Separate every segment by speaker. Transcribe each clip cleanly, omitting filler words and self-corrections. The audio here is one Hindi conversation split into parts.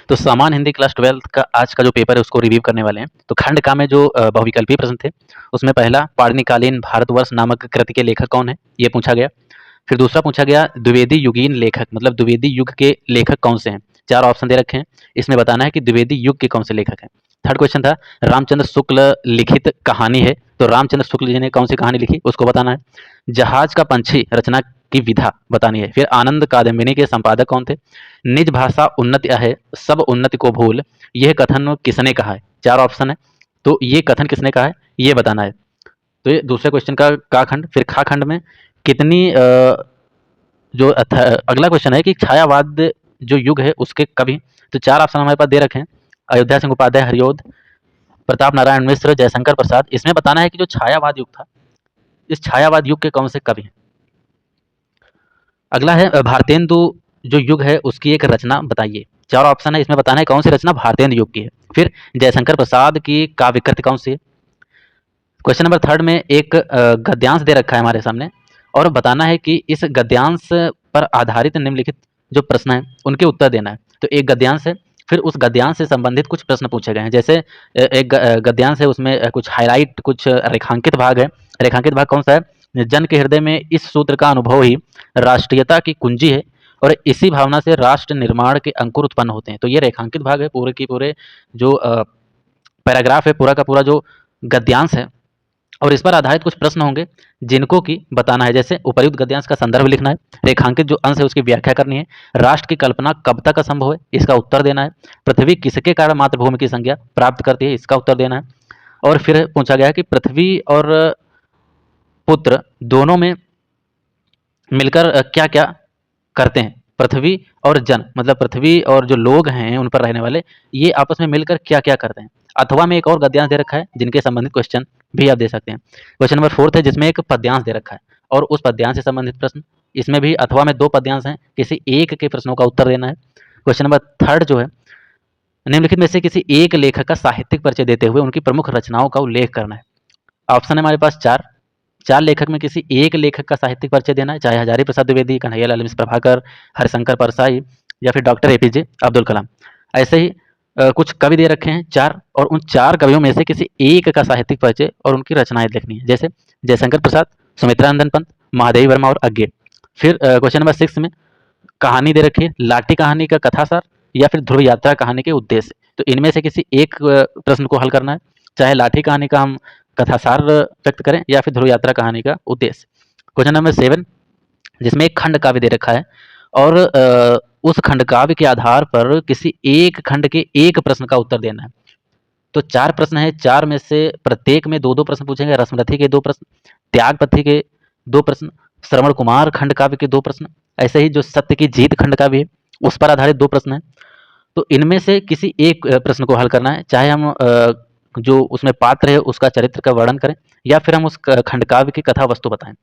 Speaker 1: तो सामान्य हिंदी क्लास 12th का आज का जो पेपर है उसको रिव्यू करने वाले हैं। तो खंड का में जो बहुविकल्पीय प्रश्न थे, उसमें पहला पाणिनिकालीन भारतवर्ष नामक कृति के लेखक कौन है? ये पूछा गया। फिर दूसरा पूछा गया द्विवेदी युगीन लेखक, मतलब द्विवेदी युग के लेखक कौन से हैं? 4 ऑप्शन दे रखे हैं, इसमें बताना है कि द्विवेदी युग के कौन से लेखक हैं। थर्ड क्वेश्चन था रामचंद्र शुक्ल लिखित कहानी है, तो रामचंद्र शुक्ल जी ने कौन सी कहानी लिखी उसको बताना है। जहाज का पंछी रचना की विधा बतानी है। फिर आनंद कादम्बिनी के संपादक कौन थे? निज भाषा उन्नति है, सब उन्नति को भूल, यह कथन किसने कहा है? 4 ऑप्शन है, तो ये कथन किसने कहा है ये बताना है। तो ये दूसरे क्वेश्चन का खंड। फिर खा खंड में कितनी जो अगला क्वेश्चन है कि छायावाद जो युग है उसके कवि, तो 4 ऑप्शन हमारे पास दे रखे हैं। अयोध्या सिंह उपाध्याय, हरिओद, प्रताप नारायण मिश्र, जयशंकर प्रसाद। इसमें बताना है कि जो छायावाद युग था, इस छायावाद युग के कौन से कवि हैं। अगला है भारतेंदु जो युग है उसकी एक रचना बताइए। 4 ऑप्शन है, इसमें बताना है कौन सी रचना भारतेंदु युग की है। फिर जयशंकर प्रसाद की काव्य कृति कौन सी है। क्वेश्चन नंबर थर्ड में एक गद्यांश दे रखा है हमारे सामने, और बताना है कि इस गद्यांश पर आधारित निम्नलिखित जो प्रश्न हैं उनके उत्तर देना है। तो एक गद्यांश है, फिर उस गद्यांश से संबंधित कुछ प्रश्न पूछे गए हैं। जैसे एक गद्यांश है, उसमें कुछ हाईलाइट, कुछ रेखांकित भाग है। रेखांकित भाग कौन सा है? जन के हृदय में इस सूत्र का अनुभव ही राष्ट्रीयता की कुंजी है, और इसी भावना से राष्ट्र निर्माण के अंकुर उत्पन्न होते हैं। तो ये रेखांकित भाग है, पूरे की पूरे जो पैराग्राफ है, पूरा का पूरा जो गद्यांश है, और इस पर आधारित कुछ प्रश्न होंगे जिनको कि बताना है। जैसे उपर्युक्त गद्यांश का संदर्भ लिखना है, रेखांकित जो अंश है उसकी व्याख्या करनी है, राष्ट्र की कल्पना कब तक असंभव है इसका उत्तर देना है, पृथ्वी किसके कारण मातृभूमि की संज्ञा प्राप्त करती है इसका उत्तर देना है, और फिर पूछा गया है कि पृथ्वी और पुत्र दोनों में मिलकर क्या क्या करते हैं। पृथ्वी और जन, मतलब पृथ्वी और जो लोग हैं उन पर रहने वाले, ये आपस में मिलकर क्या क्या करते हैं। अथवा में एक और गद्यांश दे रखा है जिनके संबंधित क्वेश्चन भी आप दे सकते हैं। क्वेश्चन नंबर फोर्थ है जिसमें एक पद्यांश दे रखा है और उस पद्यांश से संबंधित प्रश्न। इसमें भी अथवा में 2 पद्यांश हैं, किसी एक के प्रश्नों का उत्तर देना है। क्वेश्चन नंबर थर्ड जो है, निम्नलिखित में से किसी एक लेखक का साहित्यिक परिचय देते हुए उनकी प्रमुख रचनाओं का उल्लेख करना है। ऑप्शन है हमारे पास 4 लेखक में किसी एक लेखक का साहित्यिक परिचय देना है, चाहे हजारी प्रसाद द्विवेदी, कन्हैयालाल मिश्र प्रभाकर, हरिशंकर परसाई, या फिर डॉक्टर एपीजे अब्दुल कलाम। ऐसे ही कुछ कवि दे रखे हैं 4, और उन 4 कवियों में से किसी एक का साहित्यिक परिचय और उनकी रचनाएं लिखनी है। जैसे जयशंकर प्रसाद, सुमित्रा नंदन पंत, महादेवी वर्मा और अज्ञे। फिर क्वेश्चन नंबर 6 में कहानी दे रखी है, लाठी कहानी का कथासार या फिर ध्रुव यात्रा कहानी के उद्देश्य। तो इनमें से किसी एक प्रश्न को हल करना है, चाहे लाठी कहानी का हम कथासार व्यक्त करें या फिर ध्रुव यात्रा कहानी का उद्देश्य। क्वेश्चन नंबर 7 जिसमें एक खंड काव्य दे रखा है, और उस खंड काव्य के आधार पर किसी एक खंड के एक प्रश्न का उत्तर देना है। तो 4 प्रश्न है, 4 में से प्रत्येक में 2-2 प्रश्न पूछेंगे। रसमरथी के 2 प्रश्न, त्यागपथी के 2 प्रश्न, श्रवण कुमार खंड काव्य के 2 प्रश्न, ऐसे ही जो सत्य की जीत खंड काव्य है उस पर आधारित 2 प्रश्न हैं। तो इनमें से किसी एक प्रश्न को हल करना है, चाहे हम जो उसमें पात्र है उसका चरित्र का वर्णन करें या फिर हम उस खंड काव्य की कथा वस्तु बताएं।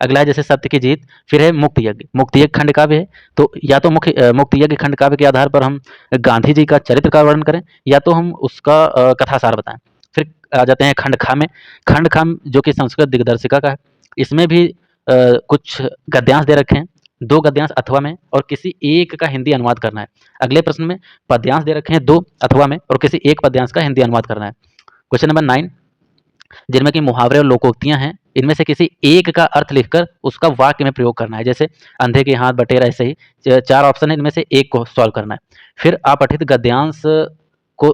Speaker 1: अगला है जैसे सत्य की जीत, फिर है मुक्त यज्ञ। मुक्त यज्ञ खंड काव्य है, तो या तो मुक्त यज्ञ खंड काव्य के आधार पर हम गांधी जी का चरित्र का वर्णन करें, या तो हम उसका कथासार बताएं। फिर आ जाते हैं खंड खा में। खंड खा जो कि संस्कृत दिग्दर्शिका का है, इसमें भी कुछ गद्यांश दे रखे हैं, 2 गद्यांश अथवा में और किसी एक का हिंदी अनुवाद करना है। अगले प्रश्न में पद्यांश दे रखे हैं 2 अथवा में और किसी एक पद्यांश का हिंदी अनुवाद करना है। क्वेश्चन नंबर 9 जिनमें कि मुहावरे और लोकोक्तियां हैं, इनमें से किसी एक का अर्थ लिखकर उसका वाक्य में प्रयोग करना है। जैसे अंधे के हाथ बटेर, ऐसे ही 4 ऑप्शन है, इनमें से एक को सॉल्व करना है। फिर अपठित गद्यांश को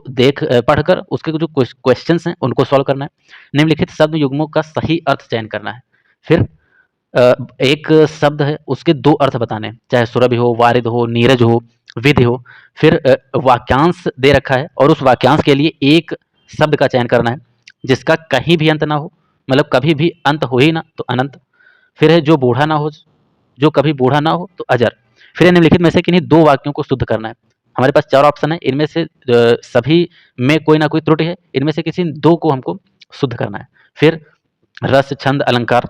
Speaker 1: पढ़कर उसके जो क्वेश्चंस हैं उनको सॉल्व करना है। निम्नलिखित शब्द युग्मों का सही अर्थ चयन करना है। फिर एक शब्द है उसके 2 अर्थ बताने हैं, चाहे सुरभि हो, वारिद हो, नीरज हो, विधि हो। फिर वाक्यांश दे रखा है और उस वाक्यांश के लिए एक शब्द का चयन करना है जिसका कहीं भी अंत ना हो, मतलब कभी भी अंत हो ही ना तो अनंत। फिर है जो बूढ़ा ना हो, जो कभी बूढ़ा ना हो तो अजर। फिर निम्नलिखित में से किन्हीं 2 वाक्यों को शुद्ध करना है। हमारे पास 4 ऑप्शन है, इनमें से सभी में कोई ना कोई त्रुटि है, इनमें से किसी 2 को हमको शुद्ध करना है। फिर रस, छंद, अलंकार।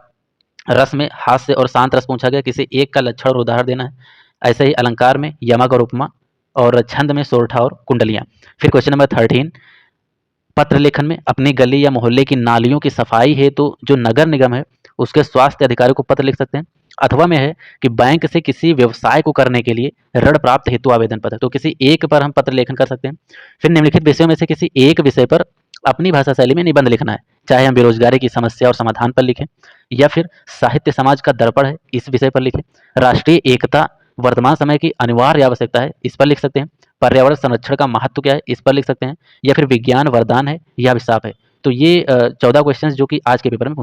Speaker 1: रस में हास्य और शांत रस पूछा गया, किसी एक का लक्षण और उदाहरण देना है। ऐसे ही अलंकार में यमक और उपमा, और छंद में सोरठा और कुंडलियां। फिर क्वेश्चन नंबर 13 पत्र लेखन में अपनी गली या मोहल्ले की नालियों की सफाई हेतु जो नगर निगम है उसके स्वास्थ्य अधिकारी को पत्र लिख सकते हैं। अथवा में है कि बैंक से किसी व्यवसाय को करने के लिए ऋण प्राप्त हेतु आवेदन पत्र, तो किसी एक पर हम पत्र लेखन कर सकते हैं। फिर निम्नलिखित विषयों में से किसी एक विषय पर अपनी भाषा शैली में निबंध लिखना है, चाहे हम बेरोजगारी की समस्या और समाधान पर लिखें, या फिर साहित्य समाज का दर्पण है इस विषय पर लिखें, राष्ट्रीय एकता वर्तमान समय की अनिवार्य आवश्यकता है इस पर लिख सकते हैं, पर्यावरण संरक्षण का महत्व क्या है इस पर लिख सकते हैं, या फिर विज्ञान वरदान है या अभिशाप है। तो ये 14 क्वेश्चन जो कि आज के पेपर में